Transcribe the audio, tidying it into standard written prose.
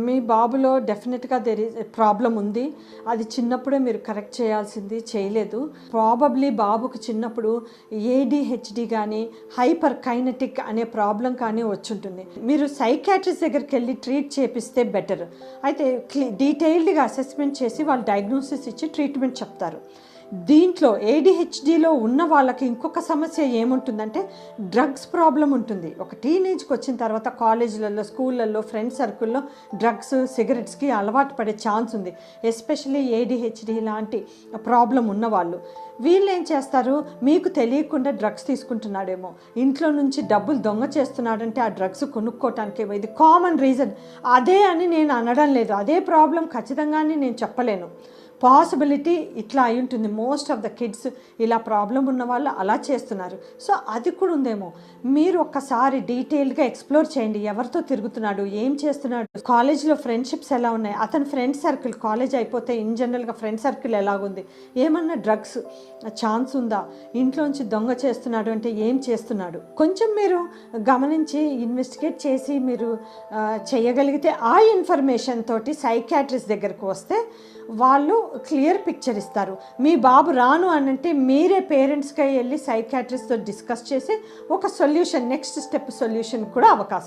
మీ బాబులో డెఫినెట్‌గా there is problem ఉంది. అది చిన్నప్పుడే మీరు కరెక్ట్ చేయాల్సింది చేయలేదు. ప్రాబబ్లీ బాబుకి చిన్నప్పుడు ఏడీహెచ్‌డీ గానీ, హైపర్ కైనెటిక్ అనే ప్రాబ్లమ్ కానీ వచ్చుంటుంది. మీరు సైకియాట్రిస్ట్ దగ్గరికెళ్ళి ట్రీట్ చేపిస్తే బెటర్. అయితే డీటెయిల్డ్‌గా అసెస్మెంట్ చేసి వాళ్ళు డయాగ్నోసిస్ ఇచ్చి ట్రీట్మెంట్ చెప్తారు. దీంట్లో ఏడీహెచ్డీలో ఉన్న వాళ్ళకి ఇంకొక సమస్య ఏముంటుందంటే డ్రగ్స్ ప్రాబ్లం ఉంటుంది. ఒక టీనేజ్కి వచ్చిన తర్వాత కాలేజీలలో, స్కూళ్ళల్లో, ఫ్రెండ్ సర్కిల్లో డ్రగ్స్, సిగరెట్స్కి అలవాటు పడే ఛాన్స్ ఉంది. ఎస్పెషలీ ఏడీహెచ్డీ లాంటి ప్రాబ్లం ఉన్నవాళ్ళు. వీళ్ళు ఏం చేస్తారు, మీకు తెలియకుండా డ్రగ్స్ తీసుకుంటున్నాడేమో, ఇంట్లో నుంచి డబ్బులు దొంగ చేస్తున్నాడంటే ఆ డ్రగ్స్ కొనుక్కోవటానికేమో. ఇది కామన్ రీజన్. అదే అని నేను అనడం లేదు, అదే ప్రాబ్లం ఖచ్చితంగానే నేను చెప్పలేను. పాసిబిలిటీ ఇట్లా అయి ఉంటుంది. మోస్ట్ ఆఫ్ ద కిడ్స్ ఇలా ప్రాబ్లం ఉన్న వాళ్ళు అలా చేస్తున్నారు. సో అది కూడా ఉందేమో. మీరు ఒక్కసారి డీటెయిల్డ్గా ఎక్స్ప్లోర్ చేయండి. ఎవరితో తిరుగుతున్నాడు, ఏం చేస్తున్నాడు, కాలేజ్లో ఫ్రెండ్షిప్స్ ఎలా ఉన్నాయి, అతని ఫ్రెండ్ సర్కిల్ కాలేజ్ అయిపోతే ఇన్ జనరల్గా ఫ్రెండ్ సర్కిల్ ఎలాగుంది, ఏమన్నా డ్రగ్స్ ఛాన్స్ ఉందా, ఇంట్లోంచి దొంగ చేస్తున్నాడు అంటే ఏం చేస్తున్నాడు, కొంచెం మీరు గమనించి ఇన్వెస్టిగేట్ చేసి మీరు చేయగలిగితే ఆ ఇన్ఫర్మేషన్ తోటి సైకియాట్రిస్ట్ దగ్గరకు వస్తే వాళ్ళు క్లియర్ పిక్చర్ ఇస్తారు. మీ బాబు రాను అని అంటే మీరే పేరెంట్స్కి వెళ్ళి సైకియాట్రిస్ట్తో డిస్కస్ చేసి ఒక సొల్యూషన్, నెక్స్ట్ స్టెప్ సొల్యూషన్ కూడా అవకాశం.